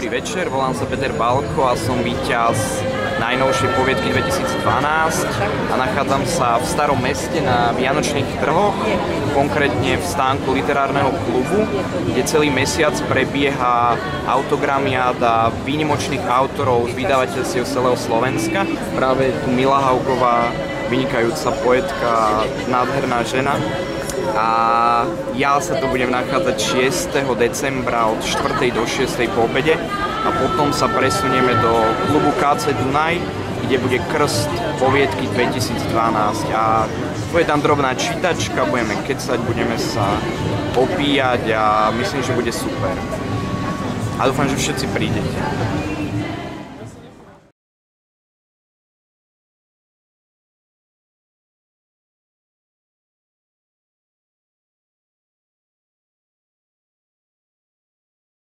Dobrý večer, volám sa Peter Balko a som víťaz najnovšej poviedky 2012 a nachádzam sa v Starom meste na Vianočných trhoch, konkrétne v stánku literárneho klubu, kde celý mesiac prebieha autogramiáda výnimočných autorov z vydavateľstiev celého Slovenska. Práve tu Mila Haugová, vynikajúca poetka, nádherná žena. A ja sa tu budem nachádzať 6. decembra od 4. do 6. po obede a potom sa presunieme do klubu KC Dunaj, kde bude krst poviedky 2012 a bude tam drobná čítačka, budeme kecať, budeme sa popíjať a myslím, že bude super. A dúfam, že všetci prídete.